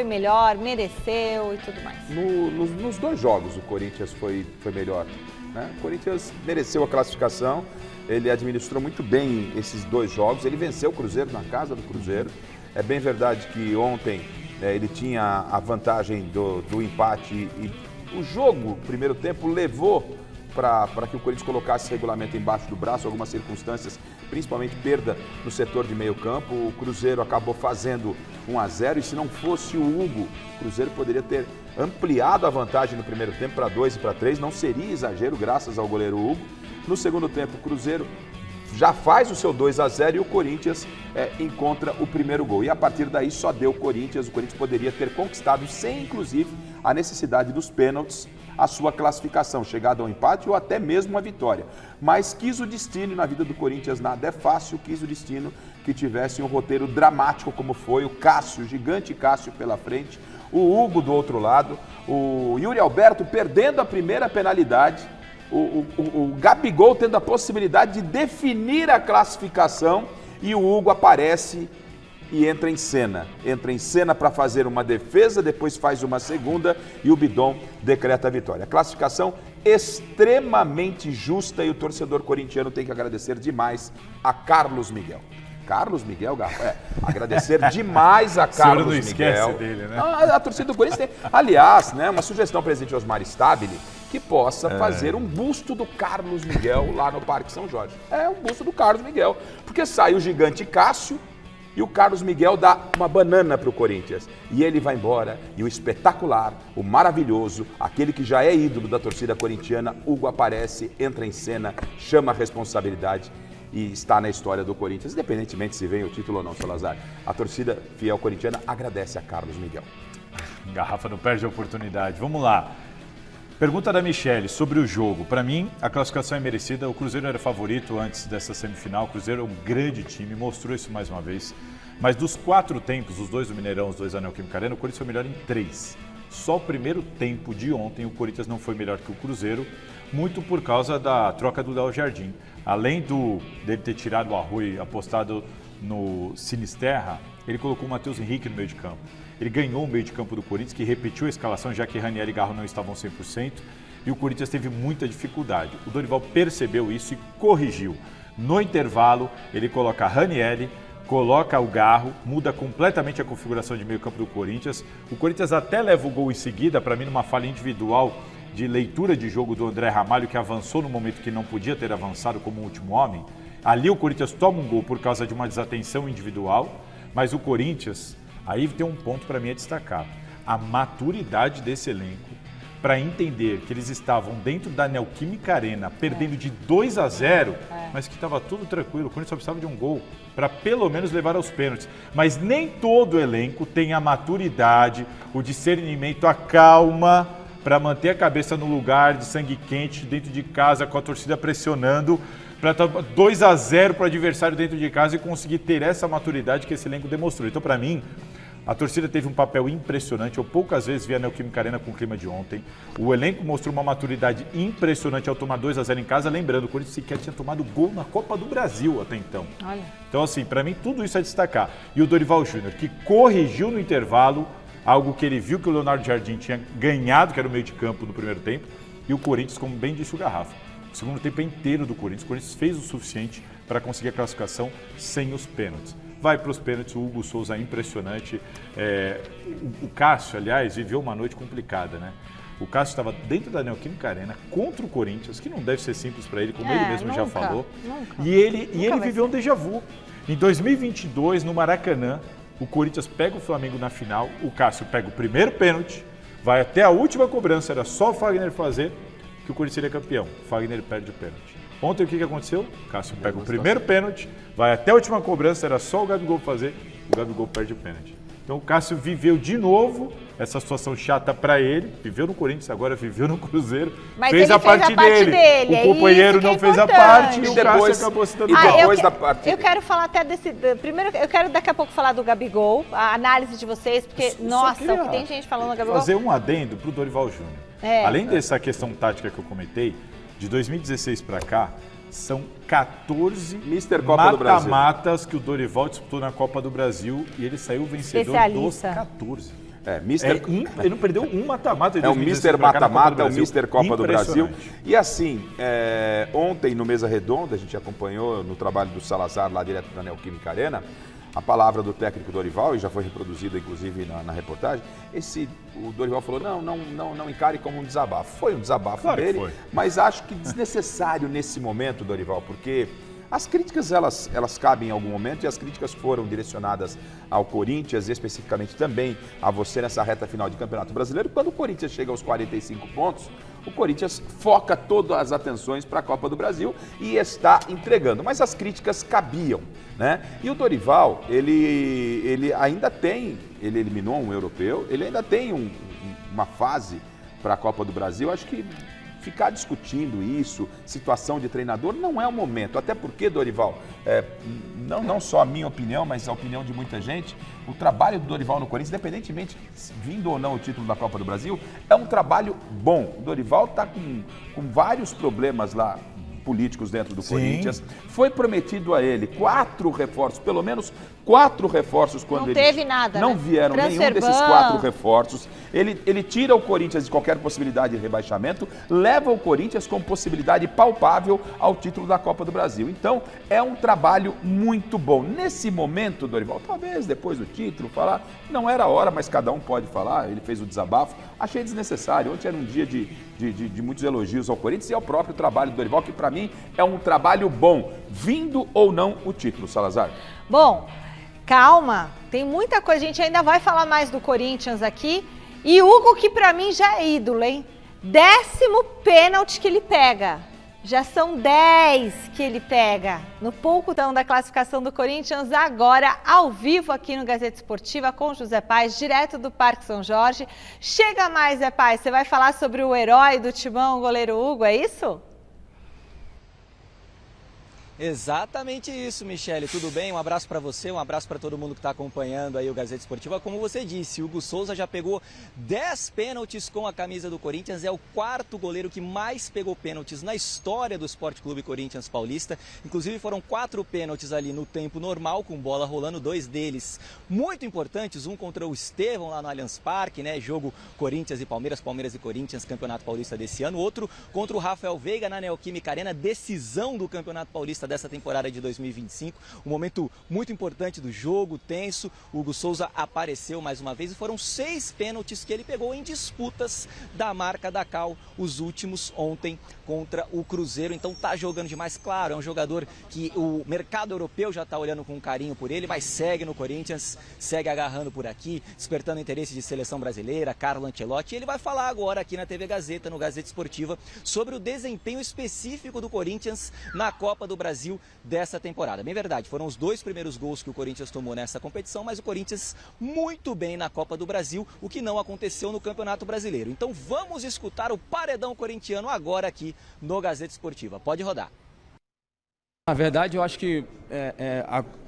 foi melhor, mereceu e tudo mais? Nos dois jogos o Corinthians foi melhor, né? O Corinthians mereceu a classificação, ele administrou muito bem esses dois jogos, ele venceu o Cruzeiro na casa do Cruzeiro. É bem verdade que ontem ele tinha a vantagem do empate e o jogo, primeiro tempo, levou para que o Corinthians colocasse esse regulamento embaixo do braço, algumas circunstâncias, principalmente perda no setor de meio campo. O Cruzeiro acabou fazendo 1-0 e se não fosse o Hugo, o Cruzeiro poderia ter ampliado a vantagem no primeiro tempo para 2 e para 3, não seria exagero graças ao goleiro Hugo. No segundo tempo, o Cruzeiro já faz o seu 2-0 e o Corinthians encontra o primeiro gol. E a partir daí só deu o Corinthians poderia ter conquistado, sem inclusive a necessidade dos pênaltis, a sua classificação, chegada ao empate ou até mesmo a vitória. Mas quis o destino, na vida do Corinthians nada é fácil, quis o destino que tivesse um roteiro dramático como foi, o Cássio, o gigante Cássio pela frente, o Hugo do outro lado, o Yuri Alberto perdendo a primeira penalidade, o Gabigol tendo a possibilidade de definir a classificação e o Hugo aparece e entra em cena para fazer uma defesa, depois faz uma segunda e o Bidon decreta a vitória. A classificação extremamente justa e o torcedor corintiano tem que agradecer demais a Carlos Miguel. Carlos Miguel, agradecer demais a Carlos não Miguel. Esquece dele, né? A torcida do Corinthians tem, aliás, né, uma sugestão, presidente Osmar Stabile, que possa fazer um busto do Carlos Miguel lá no Parque São Jorge. É um busto do Carlos Miguel, porque sai o gigante Cássio e o Carlos Miguel dá uma banana para o Corinthians. E ele vai embora e o espetacular, o maravilhoso, aquele que já é ídolo da torcida corintiana, Hugo aparece, entra em cena, chama a responsabilidade e está na história do Corinthians, independentemente se vem o título ou não, Salazar. A torcida fiel corintiana agradece a Carlos Miguel. Garrafa não perde a oportunidade. Vamos lá. Pergunta da Michele sobre o jogo. Para mim, a classificação é merecida. O Cruzeiro era favorito antes dessa semifinal. O Cruzeiro é um grande time, mostrou isso mais uma vez. Mas dos 4 tempos, os 2 do Mineirão, os 2 da Neoquímica Arena, o Corinthians foi melhor em 3. Só o primeiro tempo de ontem o Corinthians não foi melhor que o Cruzeiro, muito por causa da troca do Léo Jardim. Além dele ter tirado o Arrui apostado no Sinisterra, ele colocou o Matheus Henrique no meio de campo. Ele ganhou o meio de campo do Corinthians, que repetiu a escalação, já que Ranieri e Garro não estavam 100%, e o Corinthians teve muita dificuldade. O Dorival percebeu isso e corrigiu. No intervalo, ele coloca Ranieri, coloca o Garro, muda completamente a configuração de meio campo do Corinthians. O Corinthians até leva o gol em seguida, para mim, numa falha individual de leitura de jogo do André Ramalho, que avançou no momento que não podia ter avançado como último homem. Ali o Corinthians toma um gol por causa de uma desatenção individual, mas o Corinthians, aí tem um ponto para mim a destacar. A maturidade desse elenco para entender que eles estavam dentro da Neoquímica Arena, perdendo de 2-0, mas que estava tudo tranquilo. O Corinthians só precisava de um gol para pelo menos levar aos pênaltis. Mas nem todo elenco tem a maturidade, o discernimento, a calma para manter a cabeça no lugar, de sangue quente, dentro de casa, com a torcida pressionando, para 2-0 para o adversário dentro de casa e conseguir ter essa maturidade que esse elenco demonstrou. Então, para mim, a torcida teve um papel impressionante. Eu poucas vezes vi a Neoquímica Arena com o clima de ontem. O elenco mostrou uma maturidade impressionante ao tomar 2-0 em casa. Lembrando, o Corinthians sequer tinha tomado gol na Copa do Brasil até então. Olha. Então, assim, para mim, tudo isso é destacar. E o Dorival Júnior, que corrigiu no intervalo algo que ele viu que o Leonardo Jardim tinha ganhado, que era o meio de campo no primeiro tempo, e o Corinthians, como bem disse o Garrafa, o segundo tempo é inteiro do Corinthians. O Corinthians fez o suficiente para conseguir a classificação sem os pênaltis. Vai para os pênaltis, o Hugo Souza impressionante. O Cássio, aliás, viveu uma noite complicada, né? O Cássio estava dentro da Neoquímica Arena contra o Corinthians, que não deve ser simples para ele, como ele mesmo já falou. E ele viveu um déjà vu. Em 2022, no Maracanã, o Corinthians pega o Flamengo na final, o Cássio pega o primeiro pênalti, vai até a última cobrança, era só o Fagner fazer, que o Corinthians seria campeão. O Fagner perde o pênalti. Ontem o que aconteceu? O Cássio pega o primeiro pênalti, vai até a última cobrança, era só o Gabigol fazer, o Gabigol perde o pênalti. Então o Cássio viveu de novo essa situação chata para ele, viveu no Corinthians, agora viveu no Cruzeiro, mas fez a parte dele. O companheiro não fez a parte e o Cássio acabou se dando depois da partida. Eu quero falar até desse... Primeiro, eu quero daqui a pouco falar do Gabigol, a análise de vocês, porque, nossa, o que tem gente falando do Gabigol... Fazer um adendo para o Dorival Júnior. Além dessa questão tática que eu comentei, de 2016 para cá, são 14 mata-matas que o Dorival disputou na Copa do Brasil e ele saiu vencedor dos 14. Ele não perdeu um mata-mata. É o Mister Mata-Mata, é o Mister Copa do Brasil. E assim, ontem no Mesa Redonda, a gente acompanhou no trabalho do Salazar, lá direto da Neoquímica Arena, a palavra do técnico Dorival, e já foi reproduzida inclusive na reportagem, o Dorival falou, não encare como um desabafo. Foi um desabafo dele, mas acho que desnecessário nesse momento, Dorival, porque as críticas elas cabem em algum momento, e as críticas foram direcionadas ao Corinthians, e especificamente também a você nessa reta final de Campeonato Brasileiro. Quando o Corinthians chega aos 45 pontos, o Corinthians foca todas as atenções para a Copa do Brasil e está entregando. Mas as críticas cabiam, né? E o Dorival, ele ainda tem, ele eliminou um europeu, ele ainda tem uma fase para a Copa do Brasil. Acho que ficar discutindo isso, situação de treinador, não é o momento. Até porque, Dorival, não só a minha opinião, mas a opinião de muita gente, o trabalho do Dorival no Corinthians, independentemente vindo ou não o título da Copa do Brasil, é um trabalho bom. O Dorival está com vários problemas lá políticos dentro do Corinthians. Foi prometido a ele 4 reforços, pelo menos 4 reforços quando não teve nada, não né? vieram nenhum desses 4 reforços. Ele tira o Corinthians de qualquer possibilidade de rebaixamento, leva o Corinthians com possibilidade palpável ao título da Copa do Brasil. Então, é um trabalho muito bom. Nesse momento, Dorival, talvez depois do título, falar, não era a hora, mas cada um pode falar, ele fez o desabafo. Achei desnecessário. Ontem era um dia de muitos elogios ao Corinthians e ao próprio trabalho do Dorival, que para mim é um trabalho bom, vindo ou não o título, Salazar. Bom, calma, tem muita coisa, a gente ainda vai falar mais do Corinthians aqui. E Hugo, que pra mim já é ídolo, hein? 10º pênalti que ele pega. Já são 10 que ele pega. No pouco da classificação do Corinthians, agora ao vivo aqui no Gazeta Esportiva com José Paes, direto do Parque São Jorge. Chega mais, Zé Paes, você vai falar sobre o herói do Timão, o goleiro Hugo, é isso? Exatamente isso, Michele. Tudo bem? Um abraço para você, um abraço para todo mundo que está acompanhando aí o Gazeta Esportiva. Como você disse, Hugo Souza já pegou 10 pênaltis com a camisa do Corinthians. É o 4º goleiro que mais pegou pênaltis na história do Sport Clube Corinthians Paulista. Inclusive foram 4 pênaltis ali no tempo normal, com bola rolando, 2 deles muito importantes. Um contra o Estevão lá no Allianz Parque, né? Jogo Corinthians e Palmeiras, Palmeiras e Corinthians, Campeonato Paulista desse ano. Outro contra o Rafael Veiga na Neoquímica Arena, decisão do Campeonato Paulista dessa temporada de 2025, um momento muito importante do jogo, tenso. O Hugo Souza apareceu mais uma vez e foram 6 pênaltis que ele pegou em disputas da marca da Cal, os últimos ontem contra o Cruzeiro. Então tá jogando demais, claro, é um jogador que o mercado europeu já tá olhando com carinho por ele, mas segue no Corinthians, segue agarrando por aqui, despertando interesse de seleção brasileira, Carlo Ancelotti. E ele vai falar agora aqui na TV Gazeta, no Gazeta Esportiva, sobre o desempenho específico do Corinthians na Copa do Brasil dessa temporada. Bem verdade, foram os 2 primeiros gols que o Corinthians tomou nessa competição, mas o Corinthians muito bem na Copa do Brasil, o que não aconteceu no Campeonato Brasileiro. Então vamos escutar o paredão corintiano agora aqui no Gazeta Esportiva. Pode rodar. Na verdade, eu acho que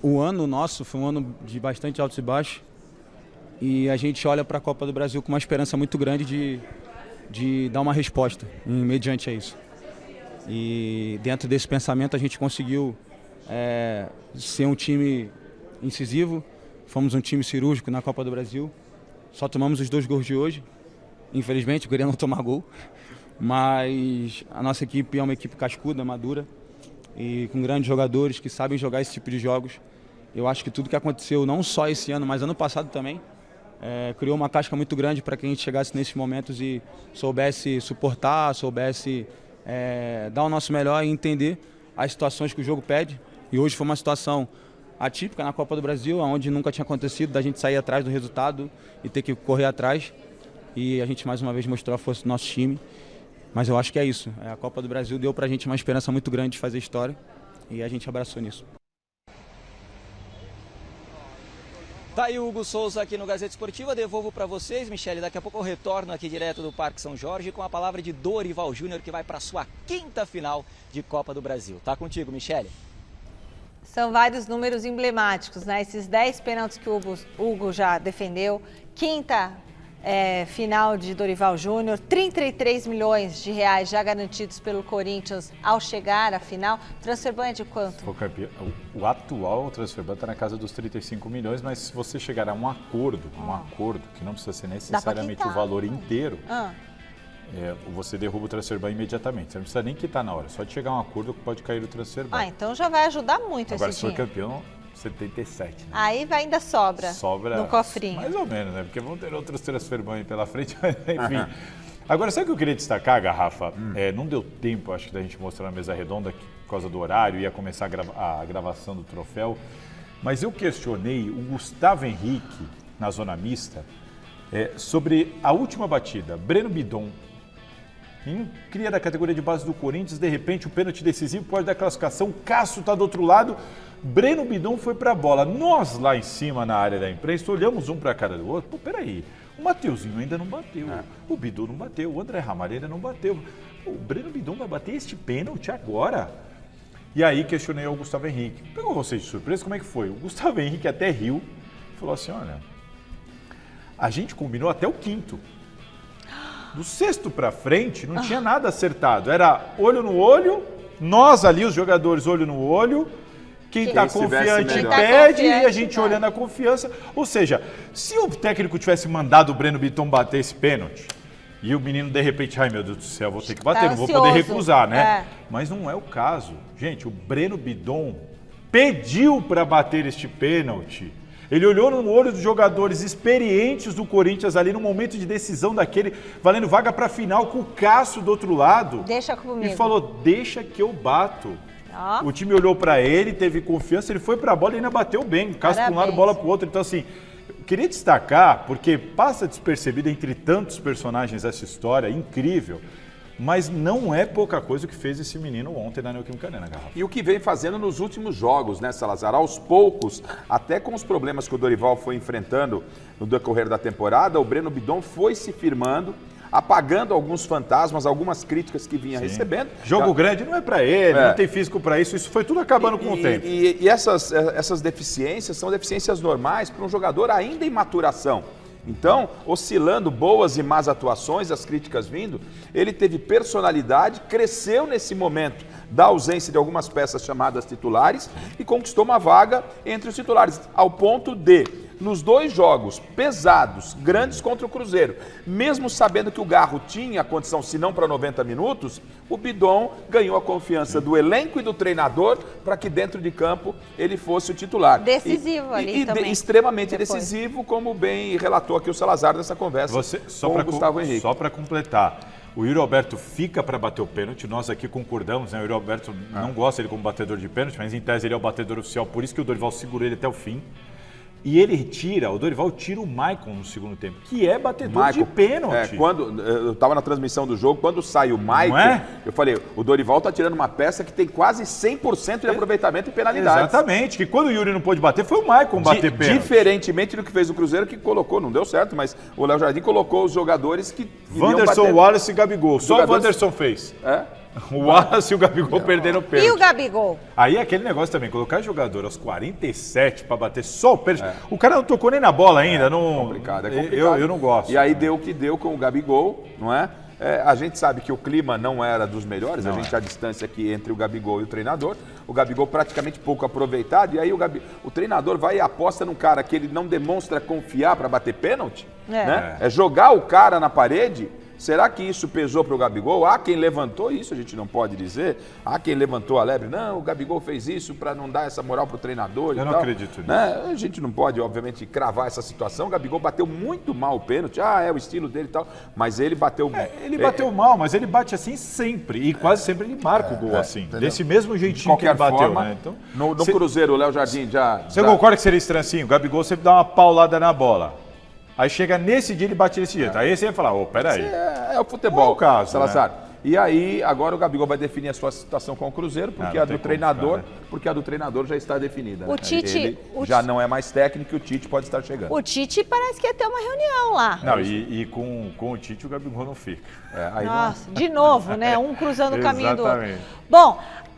o ano nosso foi um ano de bastante altos e baixos, e a gente olha para a Copa do Brasil com uma esperança muito grande de dar uma resposta mediante a isso. E dentro desse pensamento a gente conseguiu ser um time incisivo, fomos um time cirúrgico na Copa do Brasil, só tomamos os 2 gols de hoje, infelizmente, eu queria não tomar gol, mas a nossa equipe é uma equipe cascuda, madura e com grandes jogadores que sabem jogar esse tipo de jogos. Eu acho que tudo que aconteceu, não só esse ano, mas ano passado também, criou uma casca muito grande para que a gente chegasse nesses momentos e soubesse suportar, soubesse dar o nosso melhor e entender as situações que o jogo pede. E hoje foi uma situação atípica na Copa do Brasil, onde nunca tinha acontecido, da gente sair atrás do resultado e ter que correr atrás. E a gente mais uma vez mostrou a força do nosso time. Mas eu acho que é isso. A Copa do Brasil deu pra gente uma esperança muito grande de fazer história e a gente abraçou nisso. Tá aí o Hugo Souza aqui no Gazeta Esportiva, devolvo para vocês, Michele, daqui a pouco eu retorno aqui direto do Parque São Jorge com a palavra de Dorival Júnior, que vai para a sua 5ª final de Copa do Brasil. Tá contigo, Michele. São vários números emblemáticos, né? Esses 10 pênaltis que o Hugo já defendeu, 5ª final de Dorival Júnior, 33 milhões de reais já garantidos pelo Corinthians ao chegar à final. Transferban é de quanto? O atual Transferban está na casa dos 35 milhões, mas se você chegar a um acordo que não precisa ser necessariamente o valor inteiro, você derruba o Transferban imediatamente. Você não precisa nem quitar na hora, só de chegar a um acordo que pode cair o Transferban. Então já vai ajudar muito Agora, esse se for dinheiro. campeão, 77, né? Aí ainda sobra no cofrinho. Mais ou menos, né? Porque vão ter outros Transferban aí pela frente, mas enfim. Agora, sabe o que eu queria destacar, Garrafa? Não deu tempo, acho que, da gente mostrar na mesa redonda, por causa do horário, ia começar a gravação do troféu, mas eu questionei o Gustavo Henrique, na zona mista, sobre a última batida. Breno Bidon, cria da categoria de base do Corinthians, de repente o pênalti decisivo pode dar classificação, o Cássio está do outro lado, Breno Bidon foi para a bola. Nós lá em cima na área da imprensa olhamos um para a cara do outro, pô, peraí, o Mateuzinho ainda não bateu, o Bidon não bateu, o André Ramalho ainda não bateu, o Breno Bidon vai bater este pênalti agora? E aí questionei ao Gustavo Henrique, pegou vocês de surpresa, como é que foi? O Gustavo Henrique até riu, falou assim, olha, a gente combinou até o quinto. Do sexto para frente, não tinha nada acertado. Era olho no olho, nós ali, os jogadores, olho no olho. Quem está confiante pede e a gente olhando a confiança. Ou seja, se o técnico tivesse mandado o Breno Bidon bater esse pênalti, e o menino de repente, ai meu Deus do céu, vou ter que bater, não vou poder recusar, né? Mas não é o caso. Gente, o Breno Bidon pediu para bater este pênalti. Ele olhou no olho dos jogadores experientes do Corinthians ali no momento de decisão daquele, valendo vaga para a final com o Cássio do outro lado. Deixa comigo. E falou, deixa que eu bato. O time olhou para ele, teve confiança, ele foi para a bola e ainda bateu bem. Cássio para um lado, bola para o outro. Então assim, eu queria destacar, porque passa despercebido entre tantos personagens essa história, incrível. Mas não é pouca coisa o que fez esse menino ontem na Neoquímica Arena, Garrafa. E o que vem fazendo nos últimos jogos, né, Salazar? Aos poucos, até com os problemas que o Dorival foi enfrentando no decorrer da temporada, o Breno Bidon foi se firmando, apagando alguns fantasmas, algumas críticas que vinha recebendo. Jogo grande não é para ele, não tem físico para isso, isso foi tudo acabando com o tempo. E essas deficiências são deficiências normais para um jogador ainda em maturação. Então, oscilando boas e más atuações, as críticas vindo, ele teve personalidade, cresceu nesse momento da ausência de algumas peças chamadas titulares e conquistou uma vaga entre os titulares, ao ponto de, nos dois jogos pesados, grandes contra o Cruzeiro, mesmo sabendo que o Garro tinha a condição, se não para 90 minutos, o Bidon ganhou a confiança do elenco e do treinador para que dentro de campo ele fosse o titular. Decisivo ali também. Extremamente decisivo, como bem relatou aqui o Salazar nessa conversa com o Gustavo Henrique. Só para completar, o Yuri Alberto fica para bater o pênalti, nós aqui concordamos, né? O Yuri Alberto não gosta ele como batedor de pênalti, mas em tese ele é o batedor oficial, por isso que o Dorival segurou ele até o fim. E o Dorival tira o Maicon no segundo tempo, que é batedor de pênalti. Quando eu estava na transmissão do jogo, quando sai o Maicon, eu falei, o Dorival está tirando uma peça que tem quase 100% de aproveitamento e penalidades. Exatamente, que quando o Yuri não pôde bater, foi o Maicon bater pênalti. Diferentemente do que fez o Cruzeiro, que colocou, não deu certo, mas o Léo Jardim colocou os jogadores que Wanderson, Wallace e Gabigol, só o Wanderson fez. O Wallace e o Gabigol perderam o pênalti. E o Gabigol? Aí aquele negócio também, colocar jogador aos 47 para bater só o pênalti. O cara não tocou nem na bola ainda. É complicado. Eu não gosto. E aí deu o que deu com o Gabigol, não é? A gente sabe que o clima não era dos melhores, a distância aqui entre o Gabigol e o treinador. O Gabigol praticamente pouco aproveitado, e aí o treinador vai e aposta num cara que ele não demonstra confiar para bater pênalti, né? É jogar o cara na parede. Será que isso pesou para o Gabigol? Há quem levantou isso, a gente não pode dizer. Há quem levantou a lebre. Não, o Gabigol fez isso para não dar essa moral para o treinador. Eu não acredito nisso. Né? A gente não pode, obviamente, cravar essa situação. O Gabigol bateu muito mal o pênalti. É o estilo dele e tal. Mas ele bateu... ele bateu mal, mas ele bate assim sempre. E quase sempre ele marca o gol assim. Entendeu? Desse mesmo jeitinho que ele bateu. Forma, né? Então, no Cruzeiro, o Léo Jardim já... Você concorda que seria estranho assim? O Gabigol sempre dá uma paulada na bola. Aí chega nesse dia, ele bate desse jeito. Aí você vai falar, peraí. É o futebol, é o caso, Salazar. Né? E aí, agora o Gabigol vai definir a sua situação com o Cruzeiro, porque a do treinador já está definida. O Tite já não é mais técnico e o Tite pode estar chegando. O Tite parece que ia ter uma reunião lá. Não, e com o Tite o Gabigol não fica. Nossa, de novo, né? Um cruzando o caminho do outro. Exatamente. Bom,